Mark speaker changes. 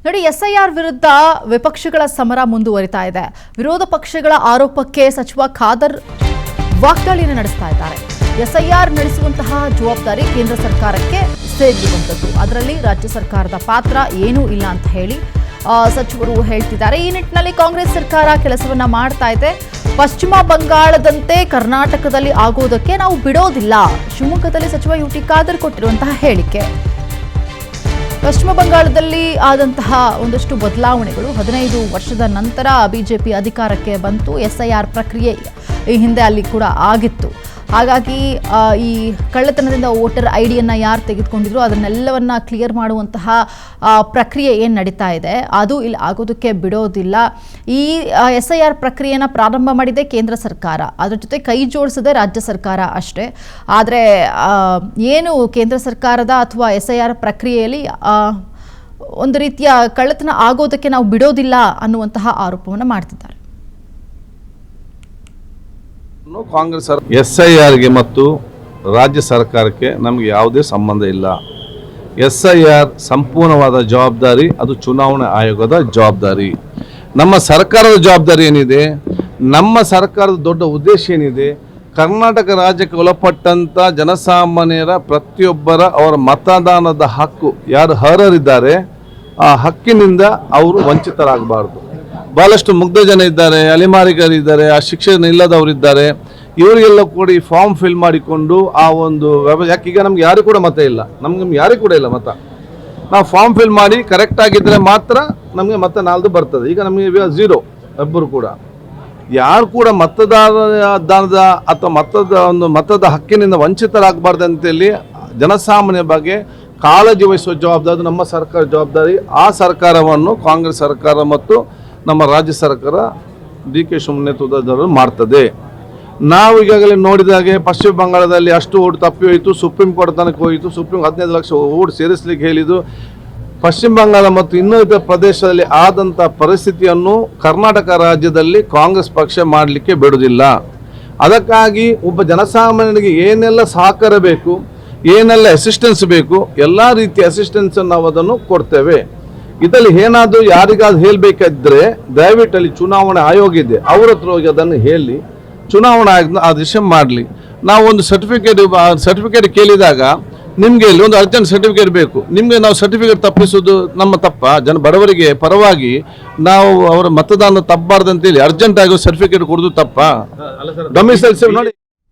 Speaker 1: ನೋಡಿ, ಎಸ್ಐಆರ್ ವಿರುದ್ಧ ವಿಪಕ್ಷಗಳ ಸಮರ ಮುಂದುವರಿತಾ ಇದೆ. ವಿರೋಧ ಪಕ್ಷಗಳ ಆರೋಪಕ್ಕೆ ಸಚಿವ ಖಾದರ್ ವಾಗ್ದಾಳಿಯನ್ನು ನಡೆಸ್ತಾ ಇದ್ದಾರೆ. ಎಸ್ಐಆರ್ ನಡೆಸುವಂತಹ ಜವಾಬ್ದಾರಿ ಕೇಂದ್ರ ಸರ್ಕಾರಕ್ಕೆ ಸೇರಿರುವಂಥದ್ದು, ಅದರಲ್ಲಿ ರಾಜ್ಯ ಸರ್ಕಾರದ ಪಾತ್ರ ಏನೂ ಇಲ್ಲ ಅಂತ ಹೇಳಿ ಸಚಿವರು ಹೇಳ್ತಿದ್ದಾರೆ. ಈ ನಿಟ್ಟಿನಲ್ಲಿ ಕಾಂಗ್ರೆಸ್ ಸರ್ಕಾರ ಕೆಲಸವನ್ನ ಮಾಡ್ತಾ ಇದೆ. ಪಶ್ಚಿಮ ಬಂಗಾಳದಂತೆ ಕರ್ನಾಟಕದಲ್ಲಿ ಆಗೋದಕ್ಕೆ ನಾವು ಬಿಡೋದಿಲ್ಲ. ಶಿವಮೊಗ್ಗದಲ್ಲಿ ಸಚಿವ ಯುಟಿ ಖಾದರ್ ಕೊಟ್ಟಿರುವಂತಹ ಹೇಳಿಕೆ. ಪಶ್ಚಿಮ ಬಂಗಾಳದಲ್ಲಿ ಆದಂತಹ ಒಂದಷ್ಟು ಬದಲಾವಣೆಗಳು 15 ವರ್ಷದ ನಂತರ ಬಿಜೆಪಿ ಅಧಿಕಾರಕ್ಕೆ ಬಂತು. ಎಸ್ಐಆರ್ ಪ್ರಕ್ರಿಯೆ ಈ ಹಿಂದೆ ಅಲ್ಲಿ ಕೂಡ ಆಗಿತ್ತು. ಹಾಗಾಗಿ ಈ ಕಳ್ಳತನದಿಂದ ವೋಟರ್ ಐಡಿಯನ್ನು ಯಾರು ತೆಗೆದುಕೊಂಡಿದ್ರು ಅದನ್ನೆಲ್ಲವನ್ನ ಕ್ಲಿಯರ್ ಮಾಡುವಂತಹ ಪ್ರಕ್ರಿಯೆ ಏನು ನಡೀತಾ ಇದೆ ಅದು ಇಲ್ಲಿ ಆಗೋದಕ್ಕೆ ಬಿಡೋದಿಲ್ಲ. ಈ ಎಸ್ಐಆರ್ ಪ್ರಕ್ರಿಯೆಯನ್ನು ಪ್ರಾರಂಭ ಮಾಡಿದೆ ಕೇಂದ್ರ ಸರ್ಕಾರ, ಅದರ ಜೊತೆ ಕೈ ಜೋಡಿಸಿದೆ ರಾಜ್ಯ ಸರ್ಕಾರ ಅಷ್ಟೇ. ಆದರೆ ಏನು ಕೇಂದ್ರ ಸರ್ಕಾರದ ಅಥವಾ ಎಸ್ಐಆರ್ ಪ್ರಕ್ರಿಯೆಯಲ್ಲಿ ಒಂದು ರೀತಿಯ ಕಳ್ಳತನ ಆಗೋದಕ್ಕೆ ನಾವು ಬಿಡೋದಿಲ್ಲ ಅನ್ನುವಂತಹ ಆರೋಪವನ್ನು ಮಾಡ್ತಿದ್ದಾರೆ.
Speaker 2: ಕಾಂಗ್ರೆಸ್ ಎಸ್ಐಆರ್ಗೆ ಮತ್ತು ರಾಜ್ಯ ಸರ್ಕಾರಕ್ಕೆ ನಮಗೆ ಯಾವುದೇ ಸಂಬಂಧ ಇಲ್ಲ. ಎಸ್ಐಆರ್ ಸಂಪೂರ್ಣವಾದ ಜವಾಬ್ದಾರಿ ಅದು ಚುನಾವಣಾ ಆಯೋಗದ ಜವಾಬ್ದಾರಿ. ನಮ್ಮ ಸರ್ಕಾರದ ಜವಾಬ್ದಾರಿ ಏನಿದೆ, ನಮ್ಮ ಸರ್ಕಾರದ ದೊಡ್ಡ ಉದ್ದೇಶ ಏನಿದೆ, ಕರ್ನಾಟಕ ರಾಜ್ಯಕ್ಕೆ ಒಳಪಟ್ಟಂಥ ಜನಸಾಮಾನ್ಯರ ಪ್ರತಿಯೊಬ್ಬರ ಅವರ ಮತದಾನದ ಹಕ್ಕು ಯಾರು ಅರ್ಹರಿದ್ದಾರೆ ಆ ಹಕ್ಕಿನಿಂದ ಅವರು ವಂಚಿತರಾಗಬಾರ್ದು. ಭಾಳಷ್ಟು ಮುಗ್ಧ ಜನ ಇದ್ದಾರೆ, ಅಲೆಮಾರಿಗರಿದ್ದಾರೆ, ಆ ಶಿಕ್ಷಣ ಇಲ್ಲದವರಿದ್ದಾರೆ. ಇವರಿಗೆಲ್ಲ ಕೂಡ ಈ ಫಾರ್ಮ್ ಫಿಲ್ ಮಾಡಿಕೊಂಡು ಆ ಒಂದು ಯಾಕೀಗ ನಮ್ಗೆ ಯಾರು ಕೂಡ ಮತ ಇಲ್ಲ, ನಮ್ಗೆ ಯಾರಿಗೂ ಕೂಡ ಇಲ್ಲ ಮತ. ನಾವು ಫಾರ್ಮ್ ಫಿಲ್ ಮಾಡಿ ಕರೆಕ್ಟ್ ಆಗಿದ್ದರೆ ಮಾತ್ರ ನಮಗೆ ಮತ ನಾಲ್ದು ಬರ್ತದೆ. ಈಗ ನಮಗೆ 0 ಒಬ್ಬರು ಕೂಡ ಯಾರು ಕೂಡ ಮತದಾನದ ಅಥವಾ ಮತದ ಹಕ್ಕಿನಿಂದ ವಂಚಿತರಾಗಬಾರ್ದು ಅಂತೇಳಿ ಜನಸಾಮಾನ್ಯ ಬಗ್ಗೆ ಕಾಳಜಿ ವಹಿಸುವ ಜವಾಬ್ದಾರಿ ನಮ್ಮ ಸರ್ಕಾರ ಜವಾಬ್ದಾರಿ. ಆ ಸರ್ಕಾರವನ್ನು ಕಾಂಗ್ರೆಸ್ ಸರ್ಕಾರ ಮತ್ತು ನಮ್ಮ ರಾಜ್ಯ ಸರ್ಕಾರ DK ಶಿವಕುಮಾರ್ ನೇತೃತ್ವದವರು ಮಾಡ್ತದೆ. ನಾವು ಈಗಾಗಲೇ ನೋಡಿದಾಗೆ ಪಶ್ಚಿಮ ಬಂಗಾಳದಲ್ಲಿ ಅಷ್ಟು ಓಟ್ ತಪ್ಪಿ ಹೋಯಿತು, ಸುಪ್ರೀಂ ಕೋರ್ಟ್ ತನಕ ಹೋಯಿತು. ಸುಪ್ರೀಂ 15 ಲಕ್ಷ ಓಟ್ ಸೇರಿಸಲಿಕ್ಕೆ ಹೇಳಿದ್ದು. ಪಶ್ಚಿಮ ಬಂಗಾಳ ಮತ್ತು ಇನ್ನುಳಿದ ಪ್ರದೇಶದಲ್ಲಿ ಆದಂಥ ಪರಿಸ್ಥಿತಿಯನ್ನು ಕರ್ನಾಟಕ ರಾಜ್ಯದಲ್ಲಿ ಕಾಂಗ್ರೆಸ್ ಪಕ್ಷ ಮಾಡಲಿಕ್ಕೆ ಬಿಡುವುದಿಲ್ಲ. ಅದಕ್ಕಾಗಿ ಒಬ್ಬ ಜನಸಾಮಾನ್ಯನಿಗೆ ಏನೆಲ್ಲ ಸಹಕಾರ ಬೇಕು, ಏನೆಲ್ಲ ಅಸಿಸ್ಟೆನ್ಸ್ ಬೇಕು, ಎಲ್ಲ ರೀತಿಯ ಅಸಿಸ್ಟೆನ್ಸನ್ನು ನಾವು ಅದನ್ನು ಕೊಡ್ತೇವೆ. ಇದರಲ್ಲಿ ಏನಾದರೂ ಯಾರಿಗಾದ್ರು ಹೇಳಬೇಕಾದ್ರೆ ದಯವಿಟ್ಟು ಅಲ್ಲಿ ಚುನಾವಣಾ ಆಯೋಗ ಇದೆ, ಅವ್ರ ಹತ್ರ ಹೋಗಿ ಅದನ್ನು ಹೇಳಿ ಚುನಾವಣಾ ಆಯೋಗ ಆ ದಿಶೆ ಮಾಡಲಿ. ನಾವು ಒಂದು ಸರ್ಟಿಫಿಕೇಟ್ ಕೇಳಿದಾಗ ನಿಮಗೆ ಇಲ್ಲಿ ಒಂದು ಅರ್ಜೆಂಟ್ ಸರ್ಟಿಫಿಕೇಟ್ ಬೇಕು, ನಿಮಗೆ ನಾವು ಸರ್ಟಿಫಿಕೇಟ್ ತಪ್ಪಿಸೋದು ನಮ್ಮ ತಪ್ಪ? ಬಡವರಿಗೆ ಪರವಾಗಿ ನಾವು ಅವರ ಮತದಾನ ತಪ್ಪಬಾರ್ದು ಅಂತೇಳಿ ಅರ್ಜೆಂಟ್ ಆಗಿ ಸರ್ಟಿಫಿಕೇಟ್ ಕೊಡೋದು ತಪ್ಪ? ಡೊಮಿಸೈಲ್ ನೋಡಿ.